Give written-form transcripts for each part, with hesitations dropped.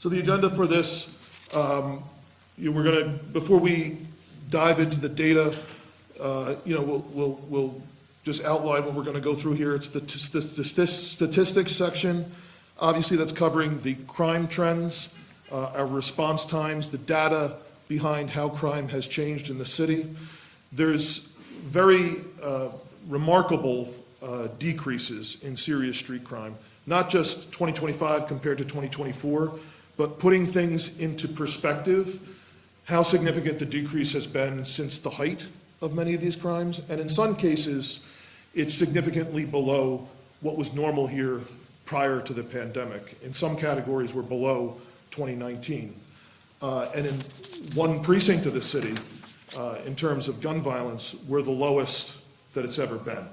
So the agenda for this, we're going to, before we dive into the data, we'll just outline what we're going to go through here. It's the statistics section. Obviously, that's covering the crime trends, our response times, the data behind how crime has changed in the city. There's very remarkable decreases in serious street crime, not just 2025 compared to 2024, but putting things into perspective, how significant the decrease has been since the height of many of these crimes. And in some cases, it's significantly below what was normal here prior to the pandemic. In some categories, we're below 2019. And in one precinct of the city, in terms of gun violence, we're the lowest that it's ever been.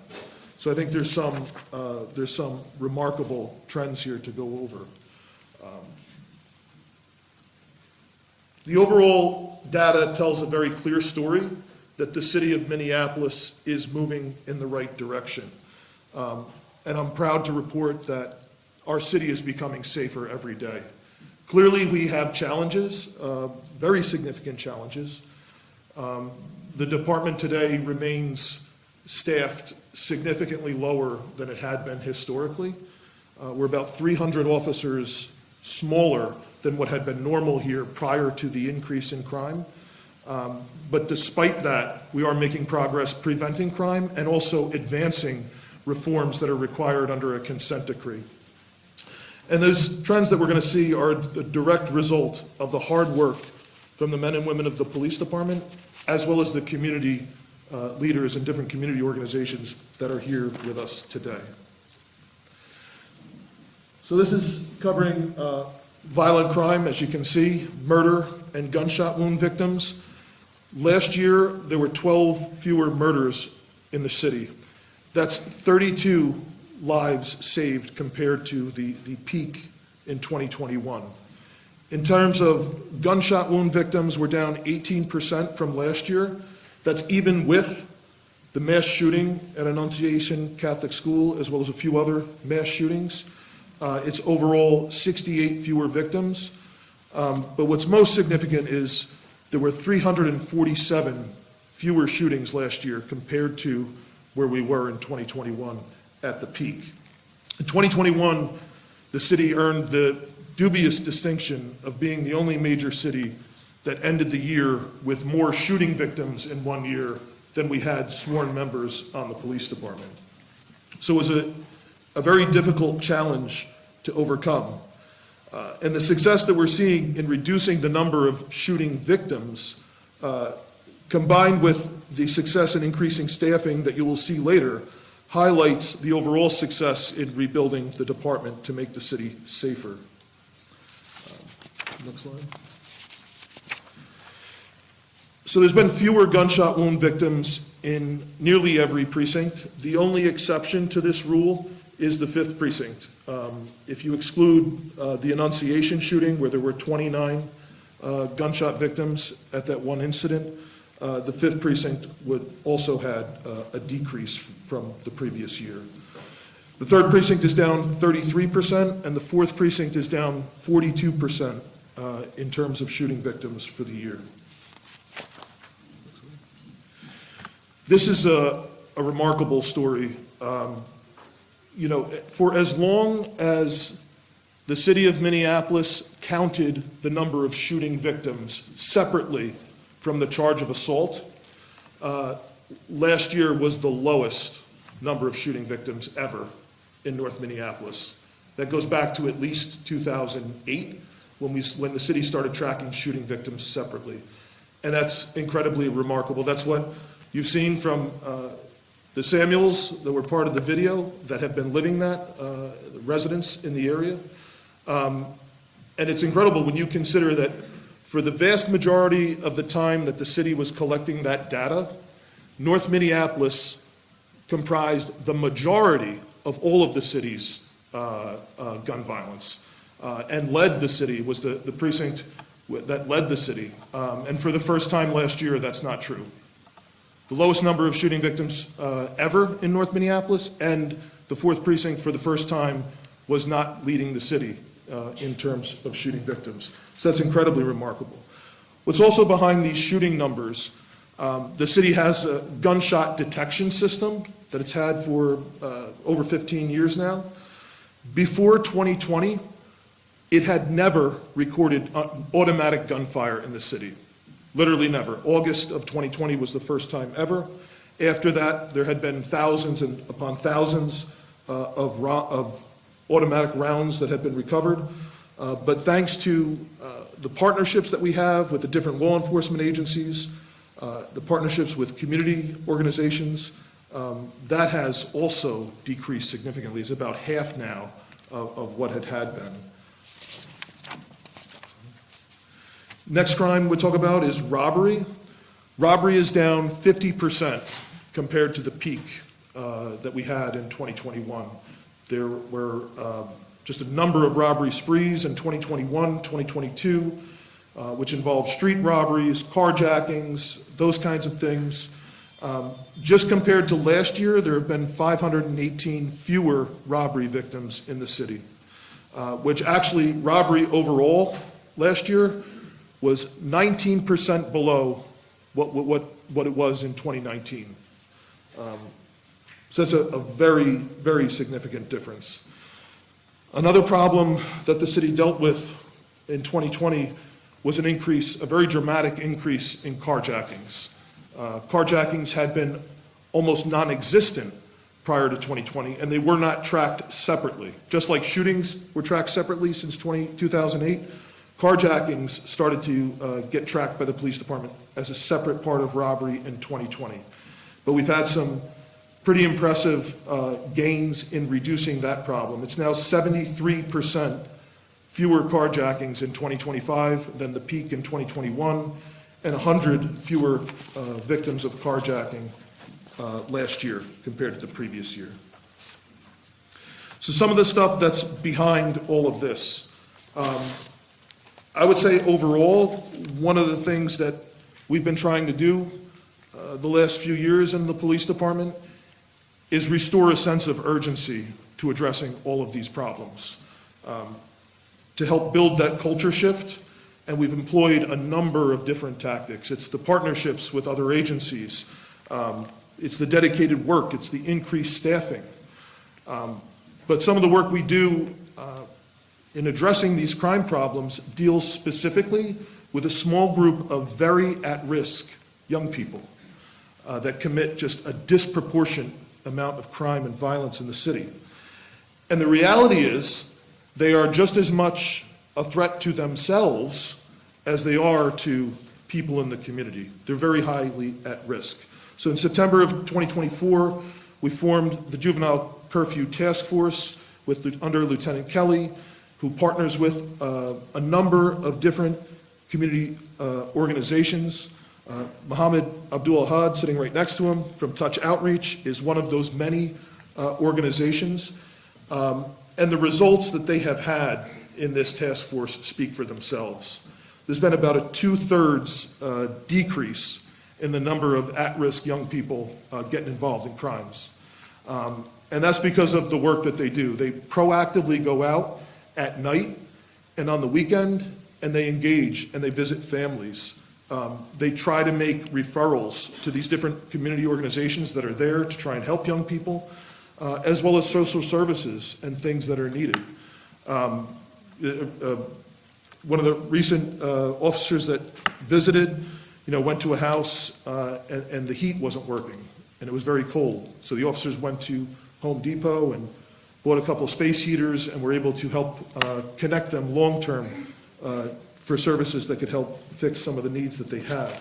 So I think there's some remarkable trends here to go over. The overall data tells a very clear story that the city of Minneapolis is moving in the right direction. And I'm proud to report that our city is becoming safer every day. Clearly, we have challenges, very significant challenges. The department today remains staffed significantly lower than it had been historically. We're about 300 officers smaller than what had been normal here prior to the increase in crime. But despite that, we are making progress preventing crime and also advancing reforms that are required under a consent decree. And those trends that we're going to see are the direct result of the hard work from the men and women of the police department, as well as the community leaders and different community organizations that are here with us today. So this is covering violent crime, as you can see, murder and gunshot wound victims. Last year, there were 12 fewer murders in the city. That's 32 lives saved compared to the peak in 2021. In terms of gunshot wound victims, we're down 18% from last year. That's even with the mass shooting at Annunciation Catholic School, as well as a few other mass shootings. It's overall 68 fewer victims. But what's most significant is there were 347 fewer shootings last year compared to where we were in 2021 at the peak. In 2021, the city earned the dubious distinction of being the only major city that ended the year with more shooting victims in one year than we had sworn members on the police department. So it was a very difficult challenge to overcome. And the success that we're seeing in reducing the number of shooting victims, combined with the success in increasing staffing that you will see later, highlights the overall success in rebuilding the department to make the city safer. Next slide. So there's been fewer gunshot wound victims in nearly every precinct. The only exception to this rule is the 5th precinct. If you exclude the Annunciation shooting, where there were 29 gunshot victims at that one incident, the 5th precinct would also had a decrease from the previous year. The 3rd precinct is down 33%, and the 4th precinct is down 42% in terms of shooting victims for the year. This is a remarkable story. For as long as the city of Minneapolis counted the number of shooting victims separately from the charge of assault, last year was the lowest number of shooting victims ever in North Minneapolis. That goes back to at least 2008 when the city started tracking shooting victims separately. And that's incredibly remarkable. That's what you've seen from the Samuels that were part of the video that have been living that, the residents in the area. And it's incredible when you consider that for the vast majority of the time that the city was collecting that data, North Minneapolis comprised the majority of all of the city's gun violence, and led the city, was the precinct that led the city. And for the first time last year, that's not true. The lowest number of shooting victims ever in North Minneapolis, and the 4th precinct for the first time was not leading the city in terms of shooting victims. So that's incredibly remarkable. What's also behind these shooting numbers, the city has a gunshot detection system that it's had for over 15 years now. Before 2020, it had never recorded automatic gunfire in the city. Literally never. August of 2020 was the first time ever. After that, there had been thousands and upon thousands of automatic rounds that had been recovered. But thanks to the partnerships that we have with the different law enforcement agencies, the partnerships with community organizations, that has also decreased significantly. It's about half now of what it had been. Next crime we'll talk about is robbery. Robbery is down 50% compared to the peak that we had in 2021. There were just a number of robbery sprees in 2021, 2022, which involved street robberies, carjackings, those kinds of things. Just compared to last year, there have been 518 fewer robbery victims in the city, which actually robbery overall last year was 19% below what it was in 2019. So that's a very, very significant difference. Another problem that the city dealt with in 2020 was a very dramatic increase in carjackings. Carjackings had been almost non-existent prior to 2020, and they were not tracked separately. Just like shootings were tracked separately since 2008, carjackings started to get tracked by the police department as a separate part of robbery in 2020. But we've had some pretty impressive gains in reducing that problem. It's now 73% fewer carjackings in 2025 than the peak in 2021, and 100 fewer victims of carjacking last year compared to the previous year. So some of the stuff that's behind all of this. I would say overall, one of the things that we've been trying to do the last few years in the police department is restore a sense of urgency to addressing all of these problems, to help build that culture shift. And we've employed a number of different tactics. It's the partnerships with other agencies. It's the dedicated work. It's the increased staffing. But some of the work we do in addressing these crime problems deals specifically with a small group of very at-risk young people that commit just a disproportionate amount of crime and violence in the city. And the reality is they are just as much a threat to themselves as they are to people in the community. They're very highly at risk. So in September of 2024, we formed the Juvenile Curfew Task Force under Lieutenant Kelly, who partners with a number of different community organizations. Mohammed Abdul-Ahad, sitting right next to him, from Touch Outreach, is one of those many organizations. And the results that they have had in this task force speak for themselves. There's been about a 2/3 decrease in the number of at-risk young people getting involved in crimes. And that's because of the work that they do. They proactively go out at night and on the weekend, and they engage and they visit families. They try to make referrals to these different community organizations that are there to try and help young people, as well as social services and things that are needed. One of the recent officers that visited, went to a house and the heat wasn't working and it was very cold. So the officers went to Home Depot and bought a couple of space heaters and were able to help connect them long-term for services that could help fix some of the needs that they have.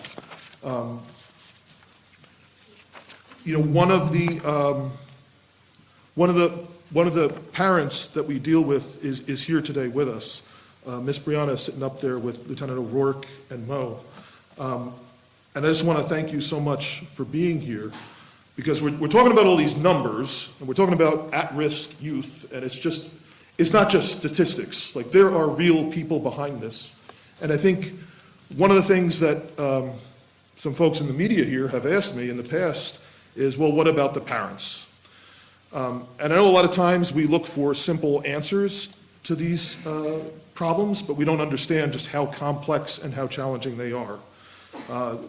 One of the parents that we deal with is here today with us. Miss Brianna is sitting up there with Lieutenant O'Rourke and Mo. And I just want to thank you so much for being here, because we're talking about all these numbers, and we're talking about at-risk youth, and it's not just statistics. Like, there are real people behind this. And I think one of the things that some folks in the media here have asked me in the past is, well, what about the parents? And I know a lot of times we look for simple answers, to these problems, but we don't understand just how complex and how challenging they are.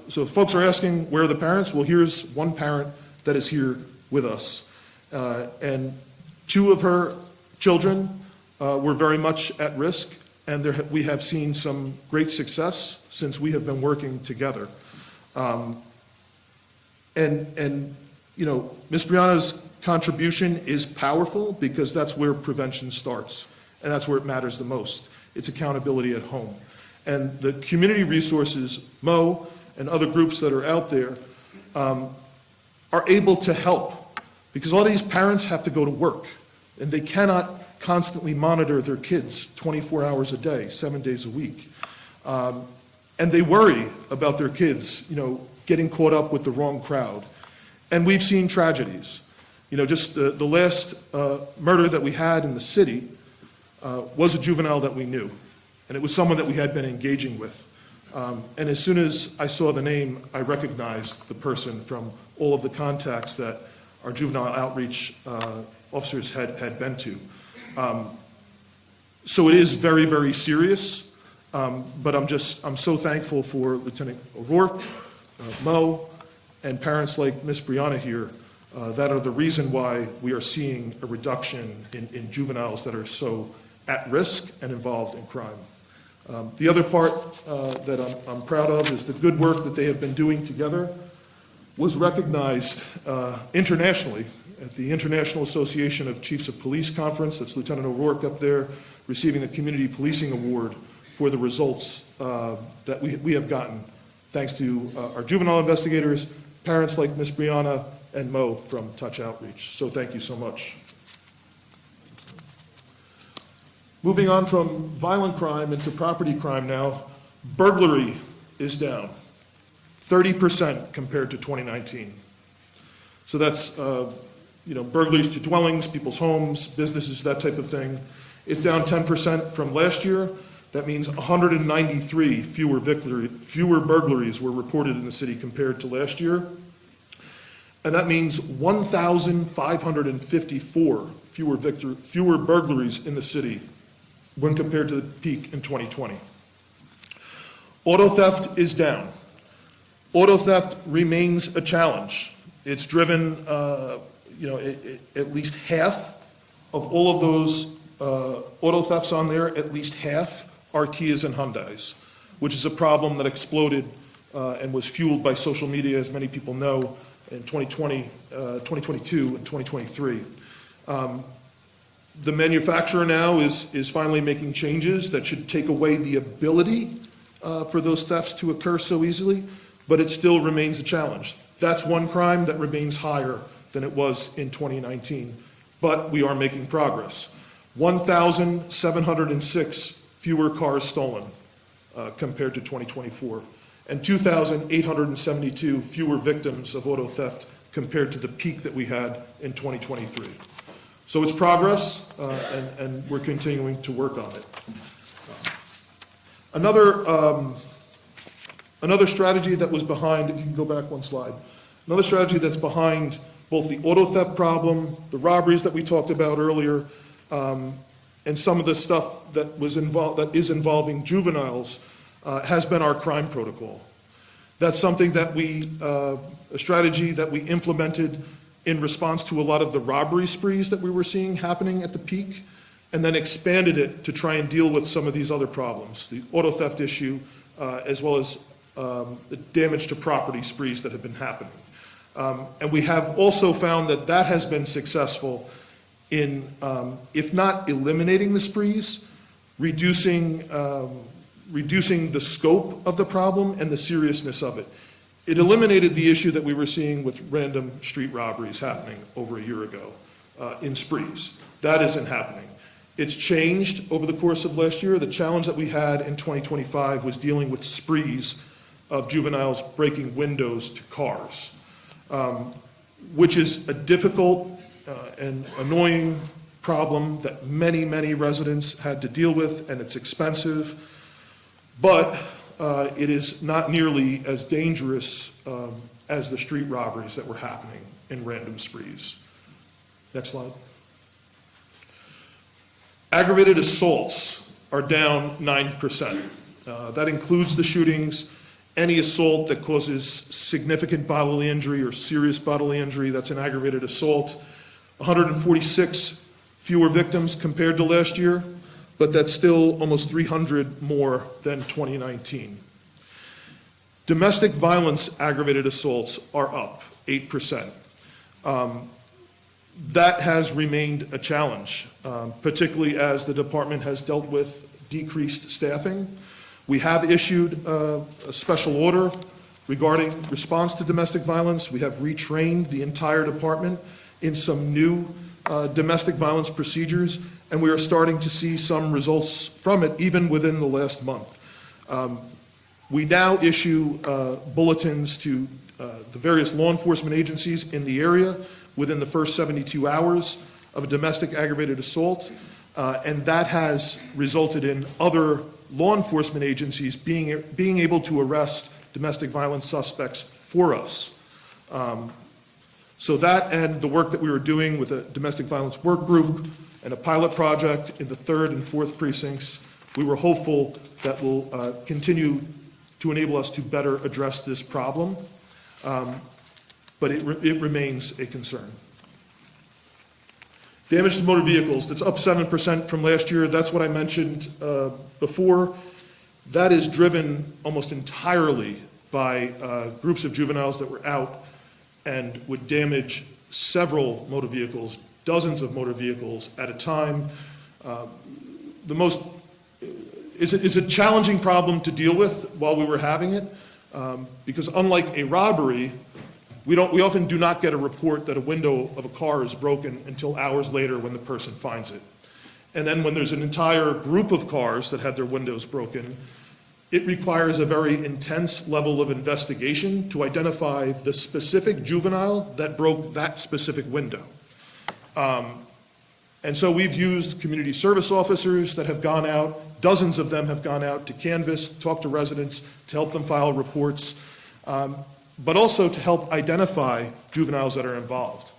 So if folks are asking, where are the parents? Well, here's one parent that is here with us. And two of her children were very much at risk, and we have seen some great success since we have been working together. And you know, Ms. Brianna's contribution is powerful because that's where prevention starts, and that's where it matters the most. It's accountability at home. And the community resources, Mo, and other groups that are out there are able to help, because all these parents have to go to work, and they cannot constantly monitor their kids 24 hours a day, 7 days a week. And they worry about their kids, you know, getting caught up with the wrong crowd. And we've seen tragedies. You know, just the last murder that we had in the city was a juvenile that we knew. And it was someone that we had been engaging with. And as soon as I saw the name, I recognized the person from all of the contacts that our juvenile outreach officers had been to. So it is very, very serious. But I'm so thankful for Lieutenant O'Rourke, Mo, and parents like Miss Brianna here that are the reason why we are seeing a reduction in juveniles that are so at risk and involved in crime. The other part that I'm proud of is the good work that they have been doing together was recognized internationally at the International Association of Chiefs of Police Conference. That's Lieutenant O'Rourke up there receiving the Community Policing Award for the results that we have gotten, thanks to our juvenile investigators, parents like Ms. Brianna and Mo from Touch Outreach. So thank you so much. Moving on from violent crime into property crime now, burglary is down 30% compared to 2019. So that's burglaries to dwellings, people's homes, businesses, that type of thing. It's down 10% from last year. That means 193 fewer burglaries were reported in the city compared to last year. And that means 1,554 fewer burglaries in the city when compared to the peak in 2020. Auto theft is down. Auto theft remains a challenge. It's driven, at least half of all of those auto thefts on there, at least half are Kias and Hyundais, which is a problem that exploded and was fueled by social media, as many people know, in 2020, 2022, and 2023. The manufacturer now is finally making changes that should take away the ability for those thefts to occur so easily, but it still remains a challenge. That's one crime that remains higher than it was in 2019, but we are making progress. 1,706 fewer cars stolen compared to 2024, and 2,872 fewer victims of auto theft compared to the peak that we had in 2023. So it's progress, and we're continuing to work on it. Another strategy that was behind, if you can go back one slide, another strategy that's behind both the auto theft problem, the robberies that we talked about earlier, and some of the stuff that is involving juveniles has been our crime protocol. That's something that a strategy that we implemented in response to a lot of the robbery sprees that we were seeing happening at the peak, and then expanded it to try and deal with some of these other problems, the auto theft issue, as well as the damage to property sprees that have been happening. And we have also found that has been successful in, if not eliminating the sprees, reducing the scope of the problem and the seriousness of it. It eliminated the issue that we were seeing with random street robberies happening over a year ago in sprees. That isn't happening. It's changed over the course of last year. The challenge that we had in 2025 was dealing with sprees of juveniles breaking windows to cars, which is a difficult and annoying problem that many, many residents had to deal with, and it's expensive, but it is not nearly as dangerous as the street robberies that were happening in random sprees. Next slide. Aggravated assaults are down 9%. That includes the shootings, any assault that causes significant bodily injury or serious bodily injury, that's an aggravated assault. 146 fewer victims compared to last year, but that's still almost 300 more than 2019. Domestic violence aggravated assaults are up 8%. That has remained a challenge, particularly as the department has dealt with decreased staffing. We have issued a special order regarding response to domestic violence. We have retrained the entire department in some new domestic violence procedures, and we are starting to see some results from it even within the last month. We now issue bulletins to the various law enforcement agencies in the area within the first 72 hours of a domestic aggravated assault, and that has resulted in other law enforcement agencies being able to arrest domestic violence suspects for us. So that and the work that we were doing with a domestic violence work group and a pilot project in the 3rd and 4th precincts, we were hopeful that will continue to enable us to better address this problem. But it remains a concern. Damage to motor vehicles, that's up 7% from last year. That's what I mentioned before. That is driven almost entirely by groups of juveniles that were out and would damage several motor vehicles, dozens of motor vehicles at a time. It's a challenging problem to deal with while we were having it, because unlike a robbery, we often do not get a report that a window of a car is broken until hours later when the person finds it. And then when there's an entire group of cars that had their windows broken, it requires a very intense level of investigation to identify the specific juvenile that broke that specific window. And so we've used community service officers that have gone out, dozens of them have gone out to canvass, talk to residents, to help them file reports, but also to help identify juveniles that are involved.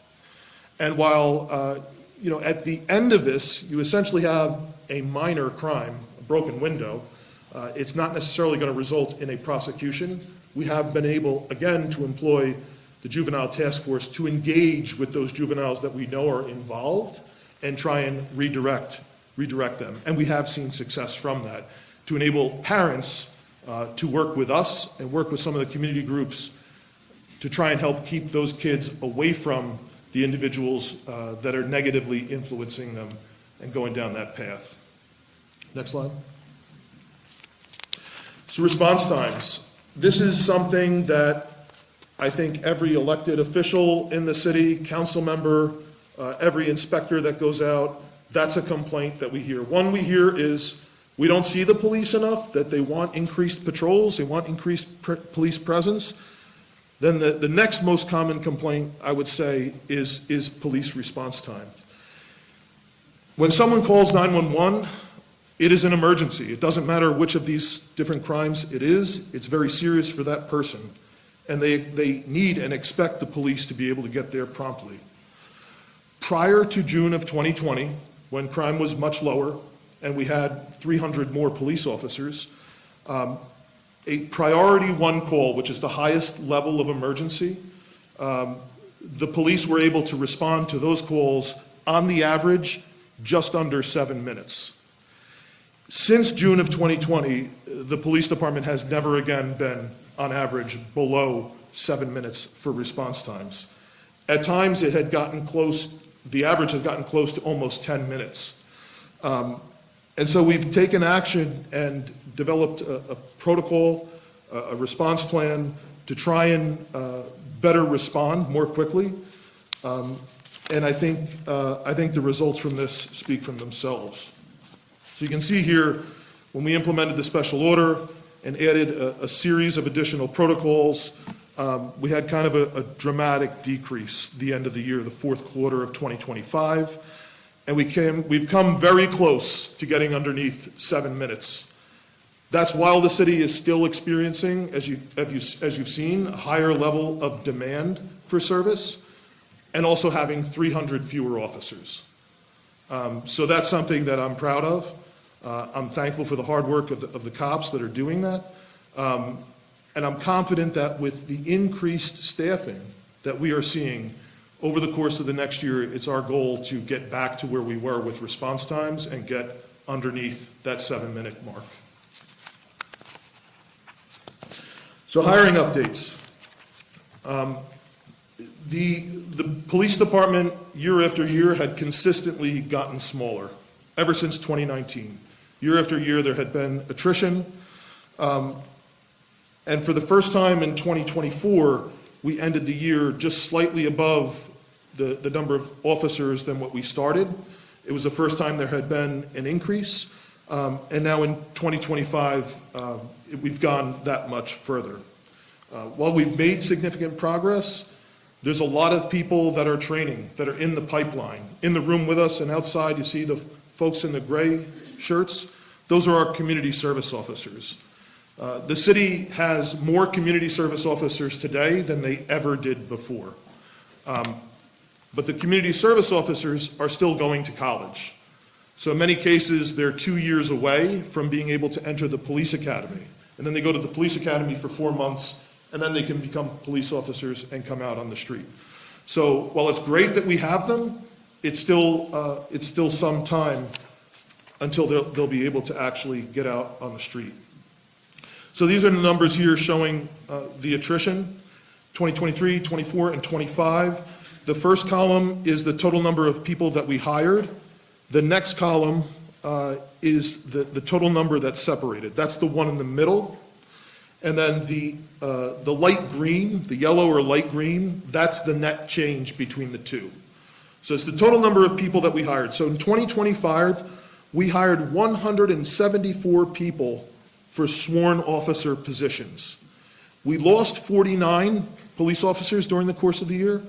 And while, at the end of this, you essentially have a minor crime, a broken window, it's not necessarily going to result in a prosecution. We have been able, again, to employ the juvenile task force to engage with those juveniles that we know are involved and try and redirect them. And we have seen success from that to enable parents to work with us and work with some of the community groups to try and help keep those kids away from the individuals that are negatively influencing them and going down that path. Next slide. So response times. This is something that I think every elected official in the city, council member, every inspector that goes out, that's a complaint that we hear. One we hear is we don't see the police enough, that they want increased patrols, they want increased police presence. Then the next most common complaint, I would say, is police response time. When someone calls 911, it is an emergency. It doesn't matter which of these different crimes it is. It's very serious for that person. And they need and expect the police to be able to get there promptly. Prior to June of 2020, when crime was much lower and we had 300 more police officers, a priority 1 call, which is the highest level of emergency, the police were able to respond to those calls on the average just under 7 minutes. Since June of 2020, the police department has never again been on average below 7 minutes for response times. At times it had gotten close, the average has gotten close to almost 10 minutes. And so we've taken action and developed a protocol, a response plan to try and better respond more quickly. And I think the results from this speak for themselves. So you can see here, when we implemented the special order and added a series of additional protocols, we had kind of a dramatic decrease the end of the year, the 4th quarter of 2025. And we've come very close to getting underneath 7 minutes. That's while the city is still experiencing, as you've seen, a higher level of demand for service and also having 300 fewer officers. So that's something that I'm proud of. I'm thankful for the hard work of the cops that are doing that. And I'm confident that with the increased staffing that we are seeing over the course of the next year, it's our goal to get back to where we were with response times and get underneath that 7-minute mark. So hiring updates. The police department year after year had consistently gotten smaller ever since 2019. Year after year there had been attrition. And for the first time in 2024, we ended the year just slightly above the number of officers than what we started. It was the first time there had been an increase. And now in 2025, we've gone that much further. While we've made significant progress, there's a lot of people that are training, that are in the pipeline. In the room with us and outside, you see the folks in the gray shirts. Those are our community service officers. The city has more community service officers today than they ever did before. But the community service officers are still going to college. So in many cases, they're 2 years away from being able to enter the police academy. And then they go to the police academy for 4 months, and then they can become police officers and come out on the street. So while it's great that we have them, it's still some time until they'll be able to actually get out on the street. So these are the numbers here showing the attrition, 2023, 24, and 25. The first column is the total number of people that we hired. The next column is the total number that's separated. That's the one in the middle. And then the light green, the yellow or light green, that's the net change between the two. So it's the total number of people that we hired. So in 2025, we hired 174 people for sworn officer positions. We lost 49 police officers during the course of the year,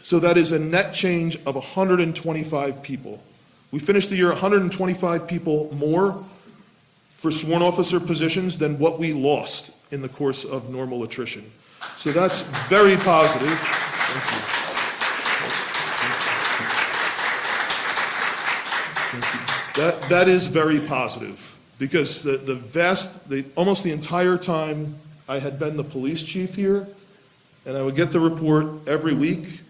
so that is a net change of 125 people. We finished the year 125 people more for sworn officer positions than what we lost in the course of normal attrition. So that's very positive. Thank you. That is very positive, because almost the entire time I had been the police chief here, and I would get the report every week,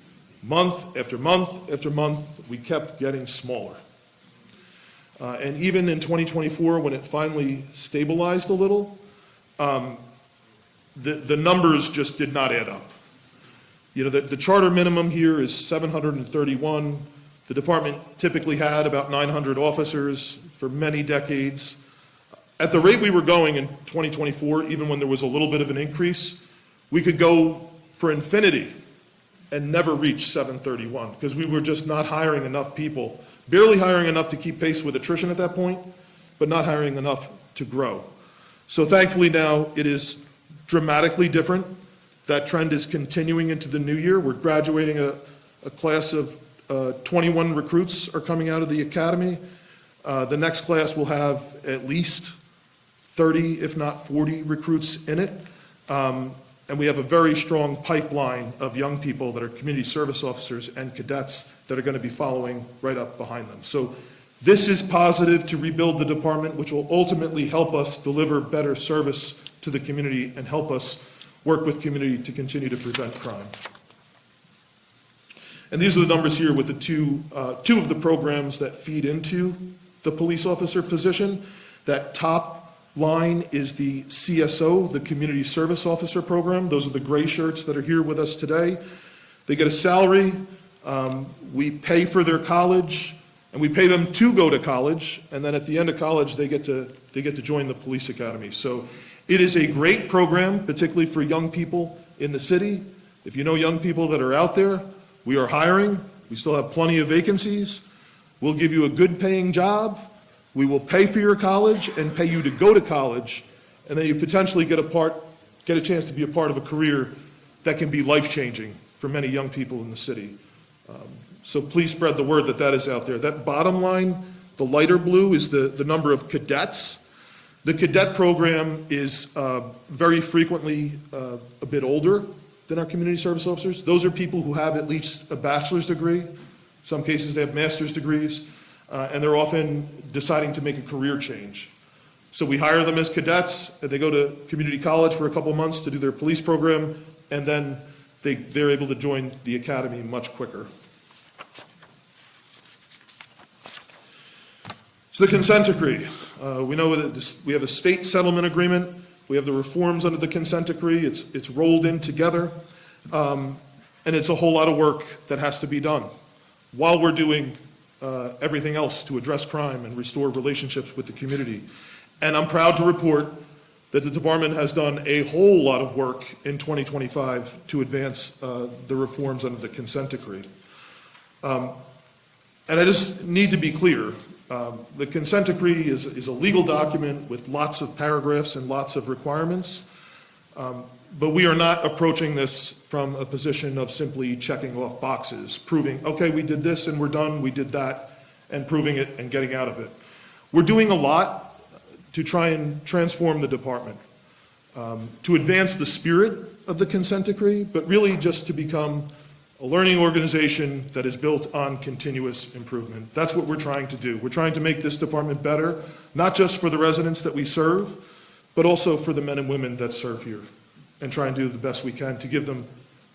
month after month after month, we kept getting smaller. And even in 2024, when it finally stabilized a little, the numbers just did not add up. You know, the charter minimum here is 731. The department typically had about 900 officers for many decades. At the rate we were going in 2024, even when there was a little bit of an increase, we could go for infinity and never reach 731, because we were just not hiring enough people, barely hiring enough to keep pace with attrition at that point, but not hiring enough to grow. So thankfully now it is dramatically different. That trend is continuing into the new year. We're graduating a class of 21 recruits are coming out of the academy. The next class will have at least 30, if not 40 recruits in it. And we have a very strong pipeline of young people that are community service officers and cadets that are going to be following right up behind them. So this is positive to rebuild the department, which will ultimately help us deliver better service to the community and help us work with community to continue to prevent crime. And these are the numbers here with the two of the programs that feed into the police officer position. That top line is the CSO, the Community Service Officer Program. Those are the gray shirts that are here with us today. They get a salary, we pay for their college, and we pay them to go to college, and then at the end of college, they get to join the police academy. So it is a great program, particularly for young people in the city. If you know young people that are out there, we are hiring. We still have plenty of vacancies. We'll give you a good paying job. We will pay for your college and pay you to go to college, and then you potentially get a chance to be a part of a career that can be life-changing for many young people in the city. So please spread the word that is out there. That bottom line, the lighter blue, is the number of cadets. The cadet program is very frequently a bit older than our community service officers. Those are people who have at least a bachelor's degree. In some cases, they have master's degrees. and they're often deciding to make a career change. So we hire them as cadets, and they go to community college for a couple months to do their police program, and then they're able to join the academy much quicker. So the consent decree. We know that we have a state settlement agreement. We have the reforms under the consent decree. It's rolled in together. And it's a whole lot of work that has to be done while we're doing everything else to address crime and restore relationships with the community. And I'm proud to report that the department has done a whole lot of work in 2025 to advance the reforms under the consent decree. And I just need to be clear. The consent decree is a legal document with lots of paragraphs and lots of requirements, but we are not approaching this from a position of simply checking off boxes, proving, okay, we did this and we're done, we did that, and proving it and getting out of it. We're doing a lot to try and transform the department, to advance the spirit of the consent decree, but really just to become a learning organization that is built on continuous improvement. That's what we're trying to do. We're trying to make this department better, not just for the residents that we serve, but also for the men and women that serve here, and try and do the best we can to give them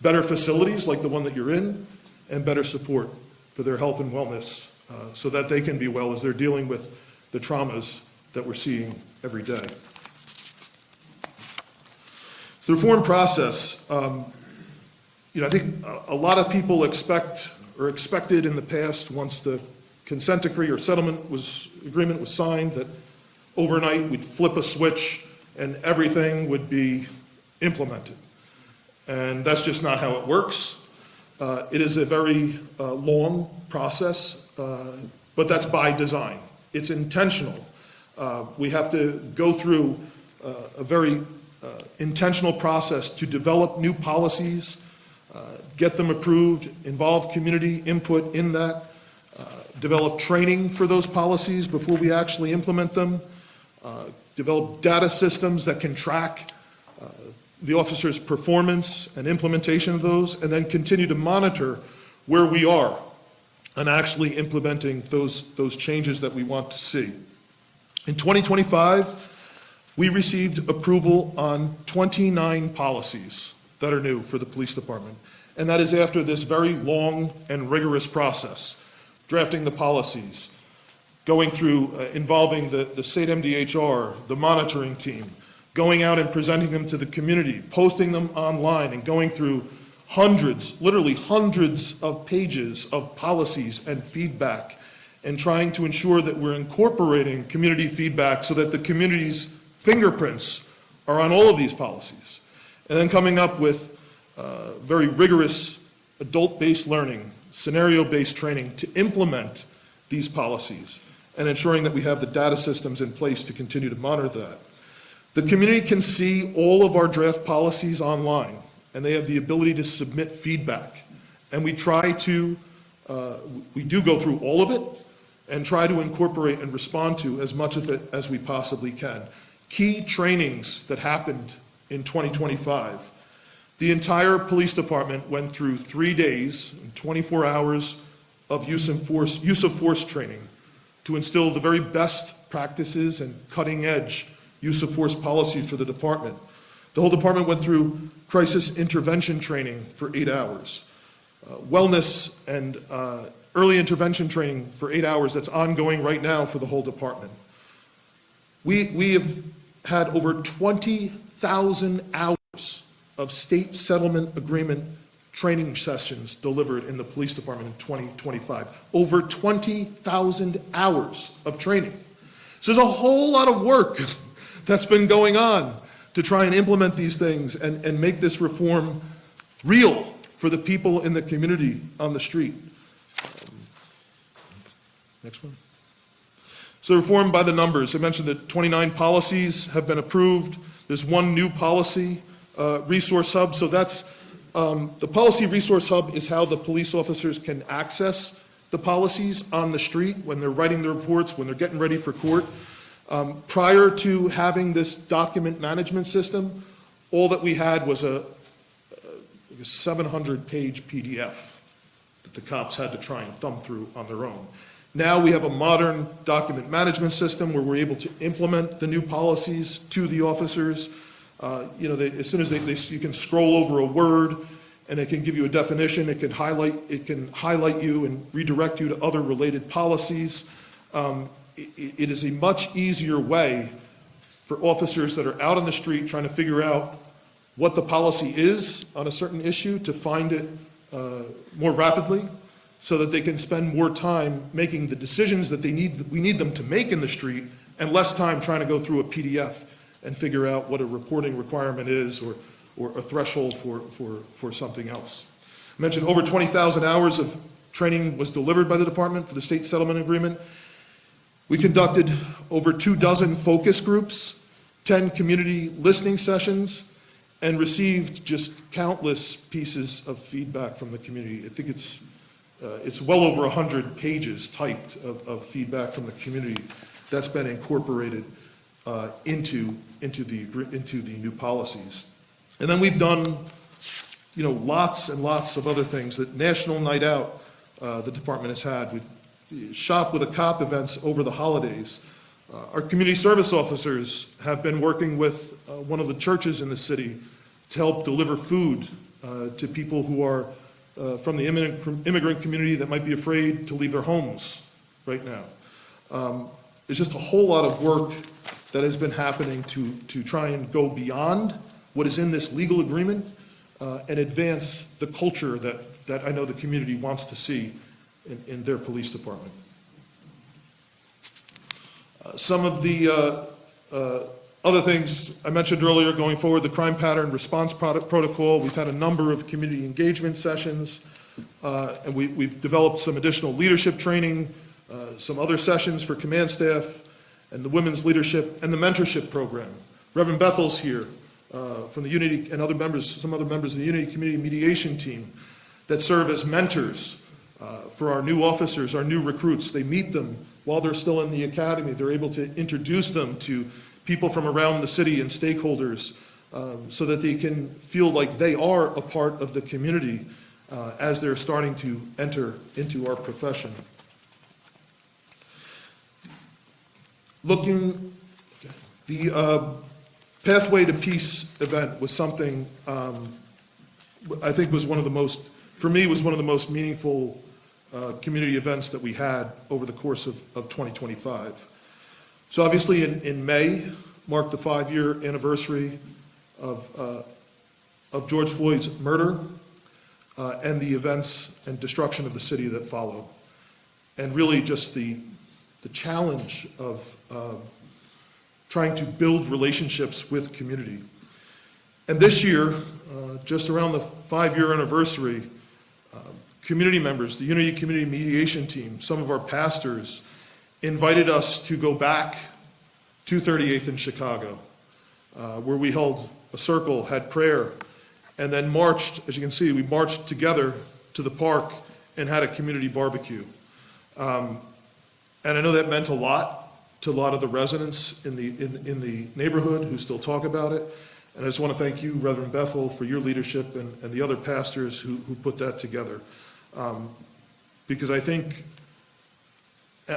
better facilities like the one that you're in, and better support for their health and wellness, so that they can be well as they're dealing with the traumas that we're seeing every day. The reform process, I think a lot of people expected in the past, once the consent decree or settlement agreement was signed, that overnight we'd flip a switch and everything would be implemented. And that's just not how it works. It is a very long process, but that's by design. It's intentional. We have to go through a very intentional process to develop new policies, get them approved, involve community input in that, develop training for those policies before we actually implement them, develop data systems that can track the officer's performance and implementation of those, and then continue to monitor where we are on actually implementing those changes that we want to see. In 2025, we received approval on 29 policies that are new for the police department. And that is after this very long and rigorous process, drafting the policies, going through, involving the state MDHR, the monitoring team, going out and presenting them to the community, posting them online, and going through hundreds, literally hundreds of pages of policies and feedback, and trying to ensure that we're incorporating community feedback so that the community's fingerprints are on all of these policies. And then coming up with very rigorous adult-based learning, scenario-based training to implement these policies, and ensuring that we have the data systems in place to continue to monitor that. The community can see all of our draft policies online, and they have the ability to submit feedback. And we do go through all of it and try to incorporate and respond to as much of it as we possibly can. Key trainings that happened in 2025. The entire police department went through 3 days and 24 hours of use of force training to instill the very best practices and cutting-edge use of force policies for the department. The whole department went through crisis intervention training for 8 hours, wellness and early intervention training for 8 hours that's ongoing right now for the whole department. We have had over 20,000 hours of state settlement agreement training sessions delivered in the police department in 2025. Over 20,000 hours of training. So there's a whole lot of work that's been going on to try and implement these things and make this reform real for the people in the community on the street. Next one. So reform by the numbers. I mentioned that 29 policies have been approved. There's one new policy, resource hub. So that's, the policy resource hub is how the police officers can access the policies on the street when they're writing their reports, when they're getting ready for court. Prior to having this document management system, all that we had was a 700-page PDF that the cops had to try and thumb through on their own. Now we have a modern document management system where we're able to implement the new policies to the officers. As soon as you can scroll over a word and it can give you a definition, it can highlight you and redirect you to other related policies. It is a much easier way for officers that are out on the street trying to figure out what the policy is on a certain issue to find it more rapidly, so that they can spend more time making the decisions that we need them to make in the street, and less time trying to go through a PDF and figure out what a reporting requirement is or a threshold for something else. I mentioned over 20,000 hours of training was delivered by the department for the state settlement agreement. We conducted over 24 focus groups, 10 community listening sessions, and received just countless pieces of feedback from the community. I think it's well over 100 pages typed of feedback from the community that's been incorporated into the new policies. And then we've done, lots and lots of other things. That National Night Out the department has had. We've Shop with a Cop events over the holidays. Our community service officers have been working with one of the churches in the city to help deliver food to people who are from the immigrant community that might be afraid to leave their homes right now. There's just a whole lot of work that has been happening to try and go beyond what is in this legal agreement and advance the culture that I know the community wants to see in their police department. Some of the other things I mentioned earlier, going forward, the crime pattern response protocol. We've had a number of community engagement sessions, and we've developed some additional leadership training, some other sessions for command staff, and the women's leadership and the mentorship program. Reverend Bethel's here from the Unity and some other members of the Unity Community Mediation Team that serve as mentors for our new officers, our new recruits. They meet them while they're still in the academy. They're able to introduce them to people from around the city and stakeholders so that they can feel like they are a part of the community as they're starting to enter into our profession. The Pathway to Peace event was something I think was one of the most meaningful community events that we had over the course of 2025. So obviously in May marked the 5-year anniversary of George Floyd's murder and the events and destruction of the city that followed. And really just the challenge of trying to build relationships with community. And this year, just around the 5-year anniversary, community members, the Unity Community Mediation Team, some of our pastors invited us to go back to 38th in Chicago, where we held a circle, had prayer, and then marched, as you can see, we marched together to the park and had a community barbecue. And I know that meant a lot to a lot of the residents in the neighborhood who still talk about it. And I just want to thank you, Reverend Bethel, for your leadership and the other pastors who put that together. Because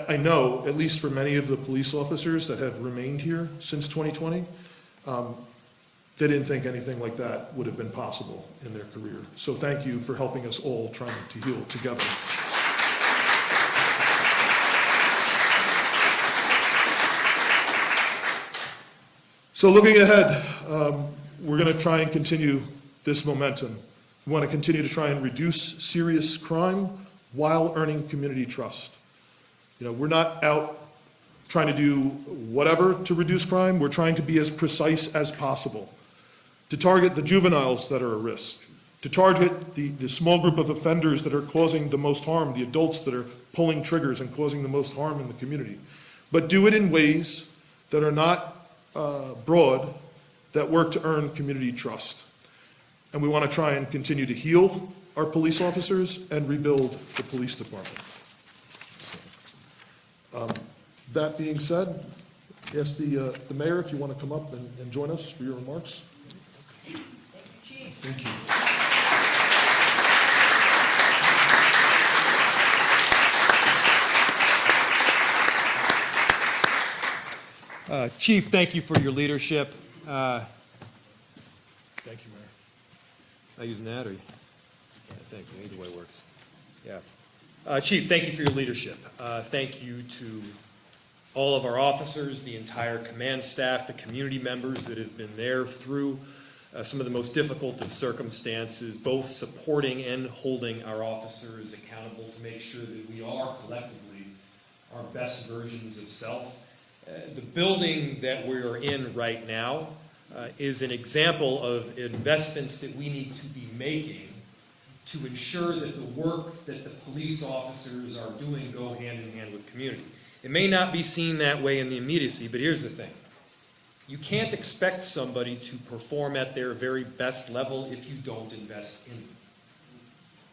I know, at least for many of the police officers that have remained here since 2020, they didn't think anything like that would have been possible in their career. So thank you for helping us all trying to heal together. So looking ahead, we're going to try and continue this momentum. We want to continue to try and reduce serious crime while earning community trust. We're not out trying to do whatever to reduce crime. We're trying to be as precise as possible, to target the juveniles that are at risk, to target the small group of offenders that are causing the most harm, the adults that are pulling triggers and causing the most harm in the community. But do it in ways that are not broad, that work to earn community trust. And we want to try and continue to heal our police officers and rebuild the police department. That being said, ask the mayor if you want to come up and join us for your remarks. Thank you, Chief. Thank you. Chief, thank you for your leadership. Thank you, Mayor. Am I using that, or? Yeah, thank you. Either way works. Yeah. Chief, thank you for your leadership. Thank you to all of our officers, the entire command staff, the community members that have been there through some of the most difficult of circumstances, both supporting and holding our officers accountable to make sure that we are collectively our best versions of self. The building that we're in right now is an example of investments that we need to be making to ensure that the work that the police officers are doing go hand in hand with community. It may not be seen that way in the immediacy, but here's the thing. You can't expect somebody to perform at their very best level if you don't invest in them.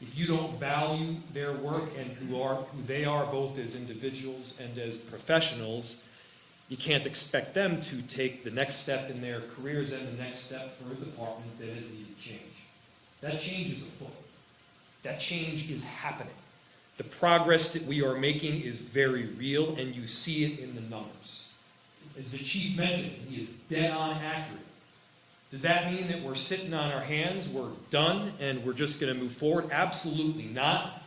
If you don't value their work and who they are both as individuals and as professionals, you can't expect them to take the next step in their careers and the next step for a department that has needed change. That change is afoot. That change is happening. The progress that we are making is very real, and you see it in the numbers. As the chief mentioned, he is dead on accurate. Does that mean that we're sitting on our hands, we're done, and we're just going to move forward? Absolutely not.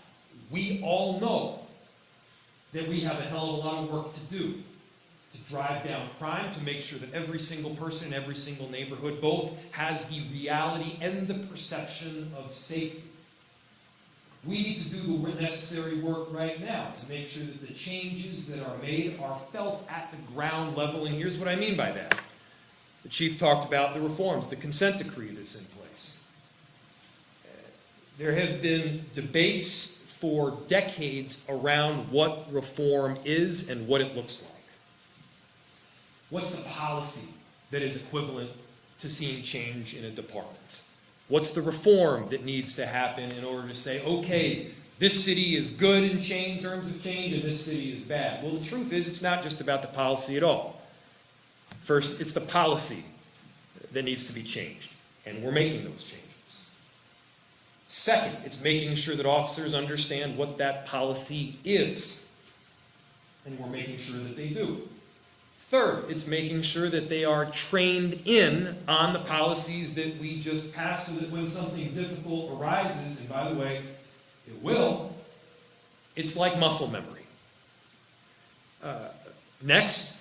We all know that we have a hell of a lot of work to do to drive down crime, to make sure that every single person in every single neighborhood both has the reality and the perception of safety. We need to do the necessary work right now to make sure that the changes that are made are felt at the ground level. And here's what I mean by that. The chief talked about the reforms, the consent decree that's in place. There have been debates for decades around what reform is and what it looks like. What's the policy that is equivalent to seeing change in a department? What's the reform that needs to happen in order to say, okay, this city is good in terms of change, and this city is bad? Well, the truth is, it's not just about the policy at all. First, it's the policy that needs to be changed, and we're making those changes. Second, it's making sure that officers understand what that policy is, and we're making sure that they do. Third, it's making sure that they are trained in on the policies that we just passed so that when something difficult arises, and by the way, it will, it's like muscle memory. Next,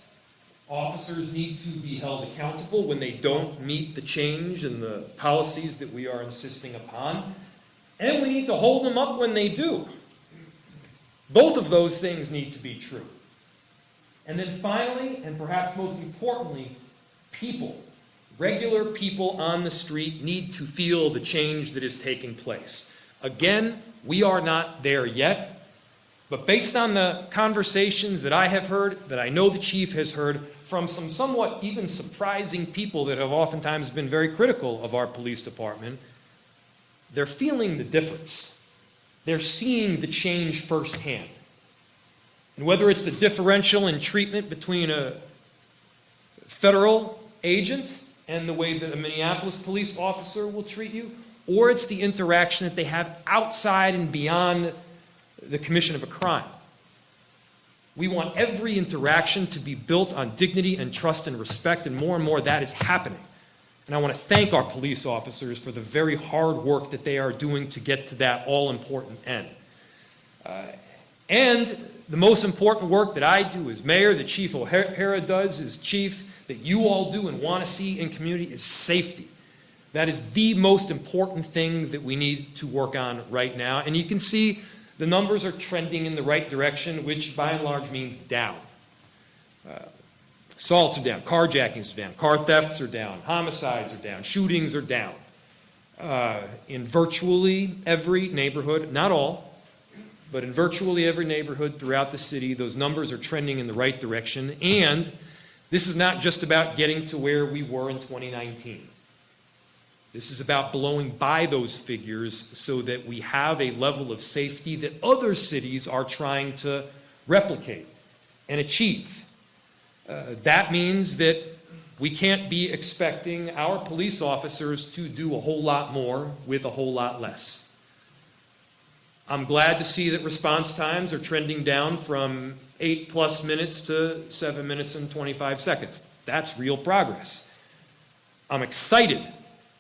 officers need to be held accountable when they don't meet the change and the policies that we are insisting upon, and we need to hold them up when they do. Both of those things need to be true. And then finally, and perhaps most importantly, people, regular people on the street need to feel the change that is taking place. Again, we are not there yet, but based on the conversations that I have heard, that I know the chief has heard, from some somewhat even surprising people that have oftentimes been very critical of our police department, they're feeling the difference. They're seeing the change firsthand. And whether it's the differential in treatment between a federal agent and the way that a Minneapolis police officer will treat you, or it's the interaction that they have outside and beyond the commission of a crime. We want every interaction to be built on dignity and trust and respect, and more that is happening. And I want to thank our police officers for the very hard work that they are doing to get to that all-important end. And the most important work that I do as mayor, that Chief O'Hara does as chief, that you all do and want to see in community is safety. That is the most important thing that we need to work on right now. And you can see the numbers are trending in the right direction, which by and large means down. Assaults are down, carjackings are down, car thefts are down, homicides are down, shootings are down. In virtually every neighborhood, not all, but in virtually every neighborhood throughout the city, those numbers are trending in the right direction. And this is not just about getting to where we were in 2019. This is about blowing by those figures so that we have a level of safety that other cities are trying to replicate and achieve. That means that we can't be expecting our police officers to do a whole lot more with a whole lot less. I'm glad to see that response times are trending down from 8+ minutes to 7 minutes and 25 seconds. That's real progress. I'm excited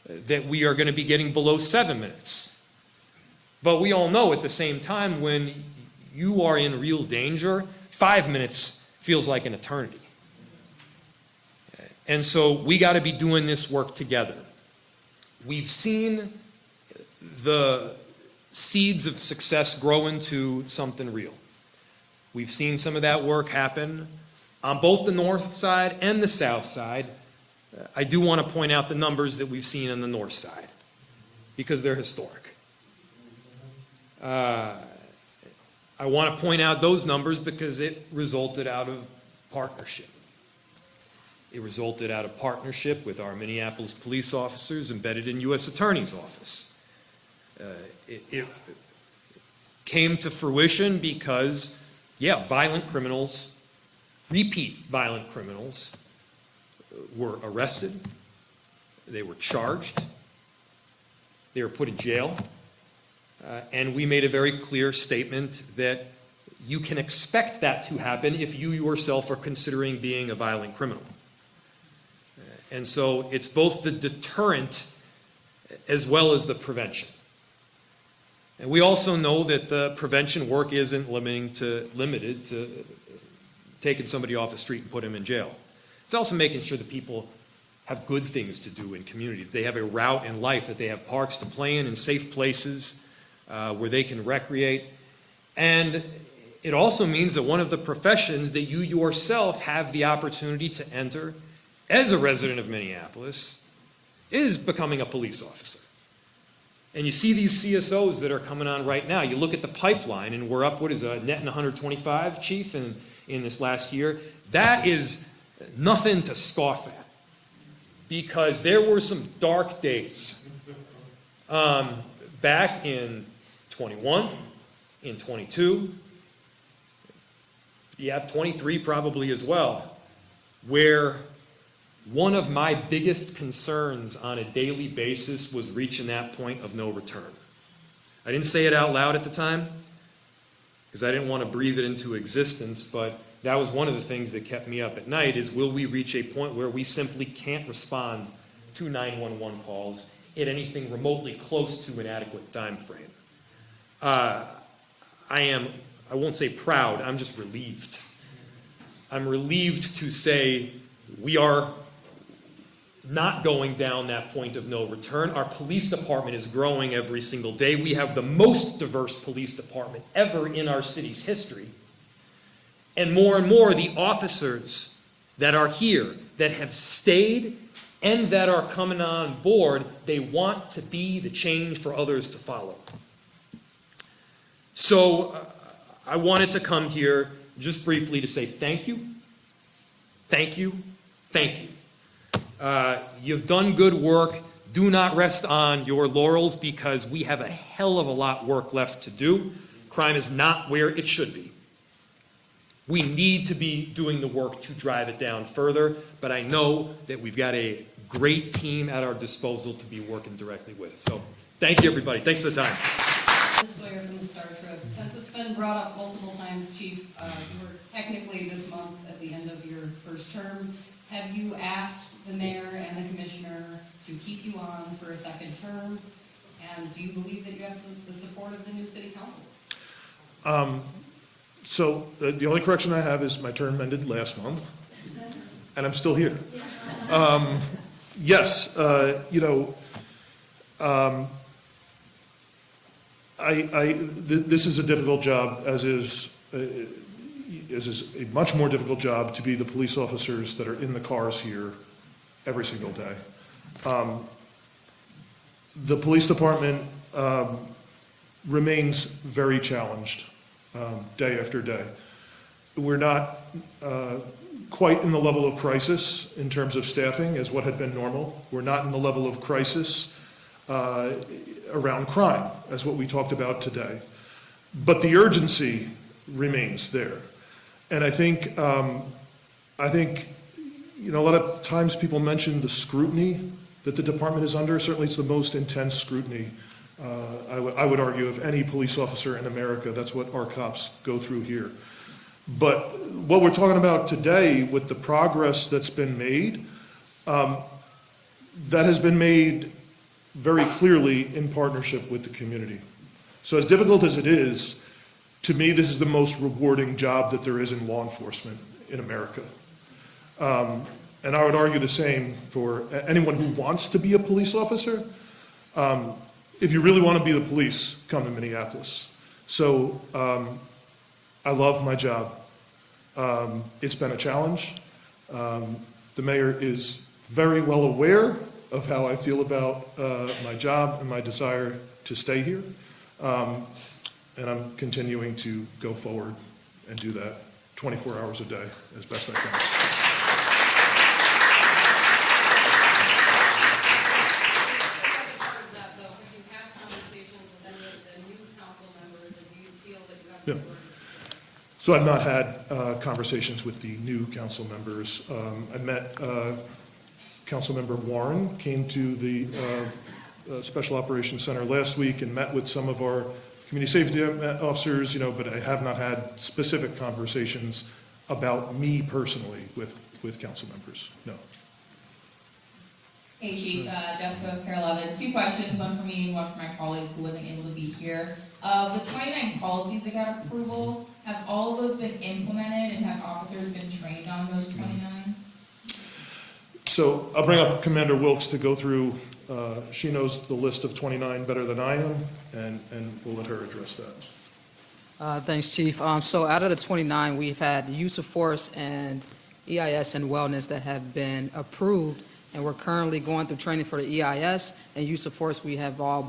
that we are going to be getting below 7 minutes. But we all know at the same time, when you are in real danger, 5 minutes feels like an eternity. And so we got to be doing this work together. We've seen the seeds of success grow into something real. We've seen some of that work happen on both the north side and the south side. I do want to point out the numbers that we've seen on the north side, because they're historic. I want to point out those numbers because it resulted out of partnership. It resulted out of partnership with our Minneapolis police officers embedded in U.S. Attorney's Office. It came to fruition because, violent criminals, repeat violent criminals, were arrested, they were charged, they were put in jail, and we made a very clear statement that you can expect that to happen if you yourself are considering being a violent criminal. And so it's both the deterrent as well as the prevention. And we also know that the prevention work isn't limited to taking somebody off the street and putting them in jail. It's also making sure that people have good things to do in community, that they have a route in life, that they have parks to play in and safe places where they can recreate. And it also means that one of the professions that you yourself have the opportunity to enter as a resident of Minneapolis is becoming a police officer. And you see these CSOs that are coming on right now. You look at the pipeline, and we're up, net in 125, Chief, in this last year. That is nothing to scoff at, because there were some dark days back in 21, in 22, 23 probably as well, where one of my biggest concerns on a daily basis was reaching that point of no return. I didn't say it out loud at the time because I didn't want to breathe it into existence, but that was one of the things that kept me up at night, is will we reach a point where we simply can't respond to 911 calls at anything remotely close to an adequate time frame? I won't say proud, I'm just relieved. I'm relieved to say we are not going down that point of no return. Our police department is growing every single day. We have the most diverse police department ever in our city's history. And more, the officers that are here, that have stayed and that are coming on board, they want to be the change for others to follow. So I wanted to come here just briefly to say thank you, thank you, thank you. You've done good work. Do not rest on your laurels, because we have a hell of a lot of work left to do. Crime is not where it should be. We need to be doing the work to drive it down further, but I know that we've got a great team at our disposal to be working directly with. So thank you, everybody. Thanks for the time. Ms. Sawyer from the Star Trib. Since it's been brought up multiple times, Chief, you were technically this month at the end of your first term. Have you asked the mayor and the commissioner to keep you on for a second term? And do you believe that you have the support of the new city council? So the only correction I have is my term ended last month, and I'm still here. Yes, this is a difficult job, as is a much more difficult job to be the police officers that are in the cars here every single day. The police department remains very challenged day after day. We're not quite in the level of crisis in terms of staffing as what had been normal. We're not in the level of crisis around crime as what we talked about today. But the urgency remains there. And I think a lot of times people mention the scrutiny that the department is under. Certainly it's the most intense scrutiny, I would argue, of any police officer in America. That's what our cops go through here. But what we're talking about today with the progress that's been made, that has been made very clearly in partnership with the community. So as difficult as it is, to me, this is the most rewarding job that there is in law enforcement in America. And I would argue the same for anyone who wants to be a police officer. If you really want to be the police, come to Minneapolis. So I love my job. It's been a challenge. The mayor is very well aware of how I feel about my job and my desire to stay here. And I'm continuing to go forward and do that 24 hours a day as best I can. Yeah. So I've not had conversations with the new council members. I met Councilmember Warren, came to the Special Operations Center last week and met with some of our community safety officers, but I have not had specific conversations about me personally with council members, no. Hey Chief, Jessica Paralevin. 2 questions, one for me and one for my colleague who wasn't able to be here. Of the 29 policies that got approval, have all of those been implemented and have officers been trained on those 29? So I'll bring up Commander Wilkes to go through, she knows the list of 29 better than I am, and we'll let her address that. Thanks, Chief. So out of the 29, we've had use of force and EIS and wellness that have been approved, and we're currently going through training for the EIS and use of force we have all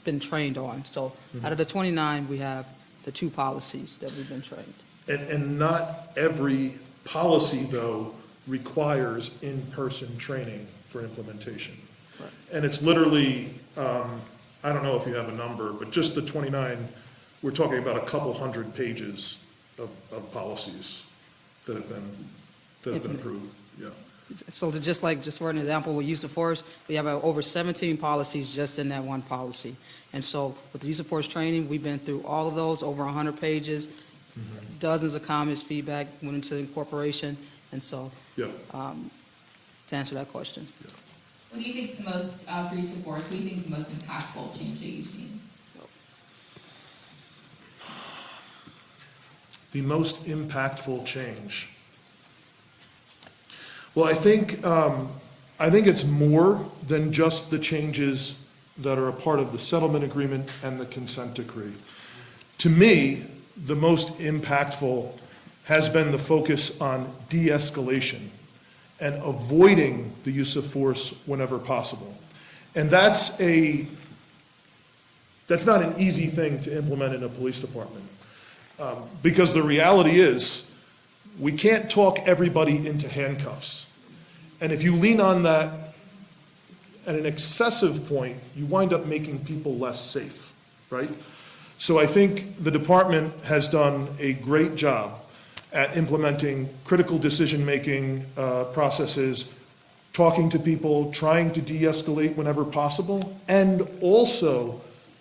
been trained on. So out of the 29, we have the 2 policies that we've been trained. And not every policy, though, requires in-person training for implementation. Right. And it's literally, I don't know if you have a number, but just the 29, we're talking about a couple hundred pages of policies that have been approved, yeah. So just for an example, with use of force, we have over 17 policies just in that one policy. And so with the use of force training, we've been through all of those, over 100 pages, dozens of comments, feedback went into incorporation. And so Yeah. To answer that question. Yeah. What do you think is the most, for use of force, what do you think is the most impactful change that you've seen? The most impactful change. Well, I think it's more than just the changes that are a part of the settlement agreement and the consent decree. To me, the most impactful has been the focus on de-escalation and avoiding the use of force whenever possible. And that's not an easy thing to implement in a police department. Because the reality is, we can't talk everybody into handcuffs. And if you lean on that at an excessive point, you wind up making people less safe, right? So I think the department has done a great job at implementing critical decision-making processes, talking to people, trying to de-escalate whenever possible, and also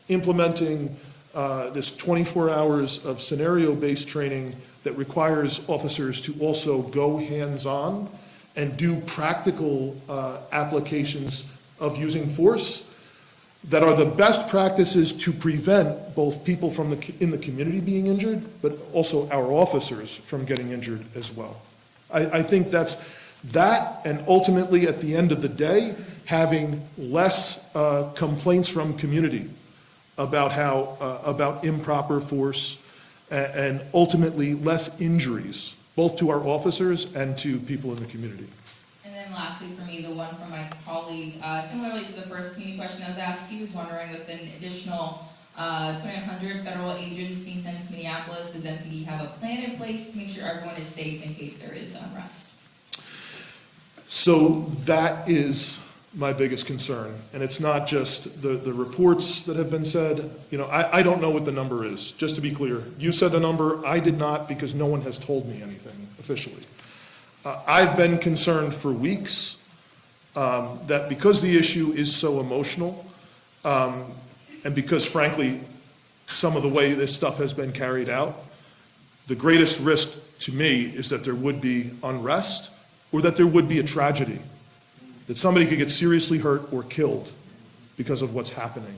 implementing this 24 hours of scenario-based training that requires officers to also go hands-on and do practical applications of using force that are the best practices to prevent both people in the community being injured, but also our officers from getting injured as well. I think that's that, and ultimately, at the end of the day, having less complaints from community about improper force, and ultimately less injuries, both to our officers and to people in the community. And then lastly for me, the one from my colleague, similarly to the first community question I was asked, he was wondering with an additional 2,900 federal agents being sent to Minneapolis, does MPD have a plan in place to make sure everyone is safe in case there is unrest? So that is my biggest concern, and it's not just the reports that have been said. I don't know what the number is, just to be clear. You said the number, I did not, because no one has told me anything officially. I've been concerned for weeks that because the issue is so emotional, and because frankly, some of the way this stuff has been carried out, The greatest risk to me is that there would be unrest or that there would be a tragedy, that somebody could get seriously hurt or killed because of what's happening.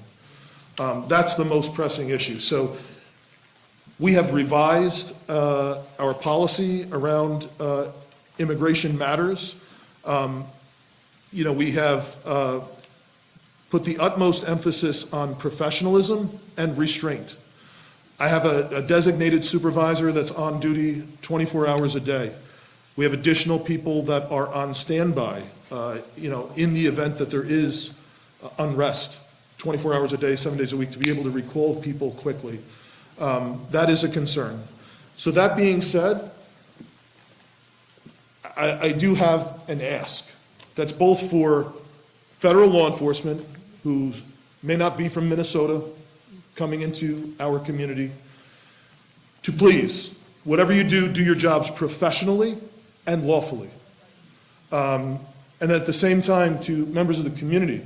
That's the most pressing issue. So we have revised our policy around immigration matters. We have put the utmost emphasis on professionalism and restraint. I have a designated supervisor that's on duty 24 hours a day. We have additional people that are on standby, in the event that there is unrest, 24 hours a day, 7 days a week, to be able to recall people quickly. That is a concern. So that being said, I do have an ask. That's both for federal law enforcement, who may not be from Minnesota, coming into our community, to please, whatever you do, do your jobs professionally and lawfully. And at the same time, to members of the community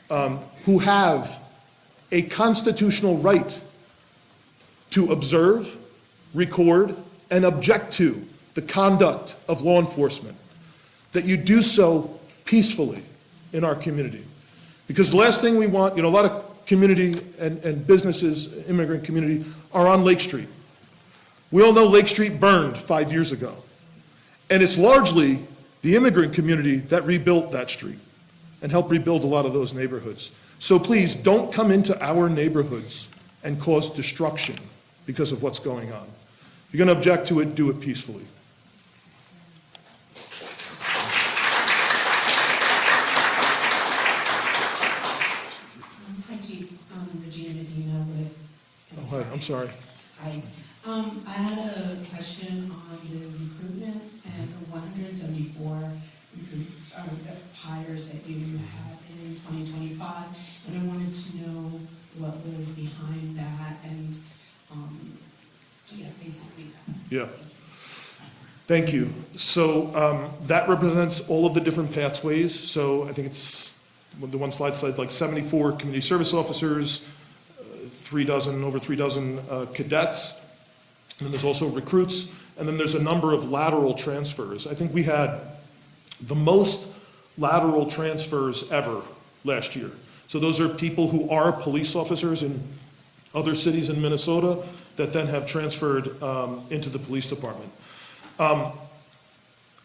who have a constitutional right to observe, record, and object to the conduct of law enforcement, that you do so peacefully in our community. Because the last thing we want, a lot of community and businesses, immigrant community, are on Lake Street. We all know Lake Street burned 5 years ago. And it's largely the immigrant community that rebuilt that street and helped rebuild a lot of those neighborhoods. So please, don't come into our neighborhoods and cause destruction because of what's going on. If you're going to object to it, do it peacefully. Hi, Chief. Regina Medina with. Oh, hi, I'm sorry. Hi. I had a question on the recruitment and the 174 hires that you had in 2025, and I wanted to know what was behind that and, basically that. Yeah. Thank you. So that represents all of the different pathways. So I think it's, the one slide said like 74 community service officers, over 3 dozen cadets, and then there's also recruits, and then there's a number of lateral transfers. I think we had the most lateral transfers ever last year. So those are people who are police officers in other cities in Minnesota that then have transferred into the police department. I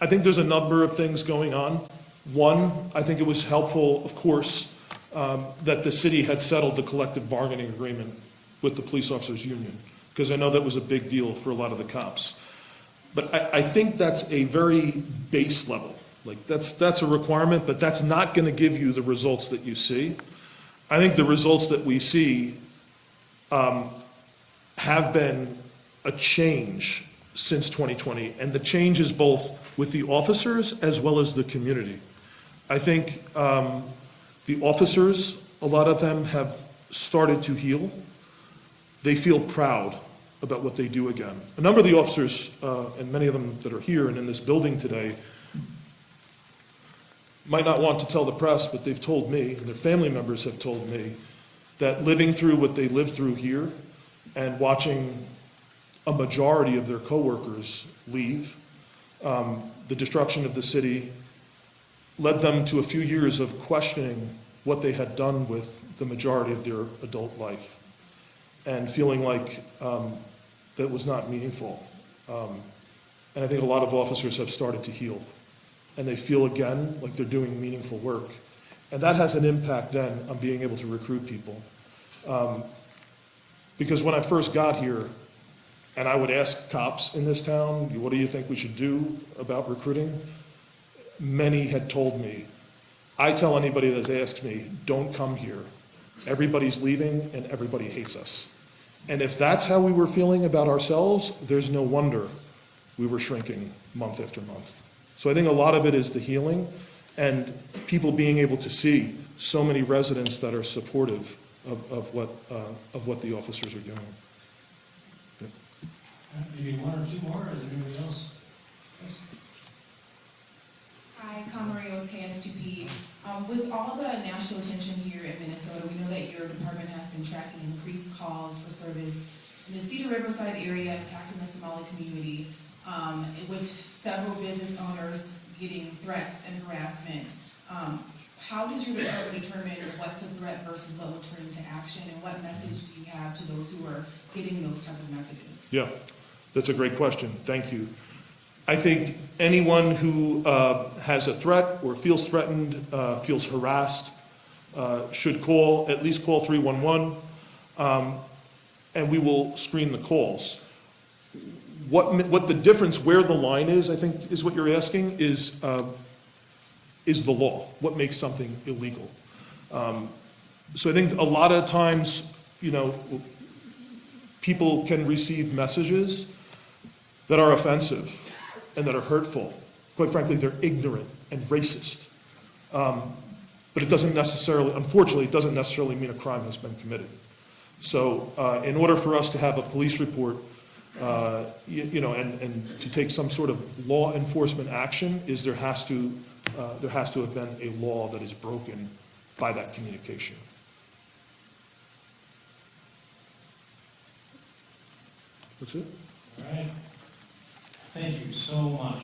think there's a number of things going on. One, I think it was helpful, of course, that the city had settled the collective bargaining agreement with the police officers union, because I know that was a big deal for a lot of the cops. But I think that's a very base level. Like that's a requirement, but that's not going to give you the results that you see. I think the results that we see have been a change since 2020, and the change is both with the officers as well as the community. I think the officers, a lot of them have started to heal. They feel proud about what they do again. A number of the officers, and many of them that are here and in this building today, might not want to tell the press, but they've told me, and their family members have told me, that living through what they lived through here and watching a majority of their coworkers leave, the destruction of the city led them to a few years of questioning what they had done with the majority of their adult life and feeling like that was not meaningful. And I think a lot of officers have started to heal, and they feel again like they're doing meaningful work. And that has an impact then on being able to recruit people. Because when I first got here, and I would ask cops in this town, what do you think we should do about recruiting? Many had told me, I tell anybody that asks me, don't come here. Everybody's leaving and everybody hates us. And if that's how we were feeling about ourselves, there's no wonder we were shrinking month after month. So I think a lot of it is the healing and people being able to see so many residents that are supportive of what the officers are doing. Maybe one or two more, or is there anybody else? Yes. Hi, Camarillo, KSTP. With all the national attention here in Minnesota, we know that your department has been tracking increased calls for service in the Cedar Riverside area impacting the Somali community, with several business owners getting threats and harassment. How does your department determine what's a threat versus what will turn into action, and what message do you have to those who are getting those type of messages? Yeah, that's a great question. Thank you. I think anyone who has a threat or feels threatened, feels harassed, should at least call 311, and we will screen the calls. What the difference, where the line is, I think, is what you're asking, is the law. What makes something illegal? So I think a lot of times, people can receive messages that are offensive and that are hurtful. Quite frankly, they're ignorant and racist. But it doesn't necessarily, unfortunately, it doesn't necessarily mean a crime has been committed. So in order for us to have a police report, and to take some sort of law enforcement action, is there has to have been a law that is broken by that communication. That's it? All right. Thank you so much.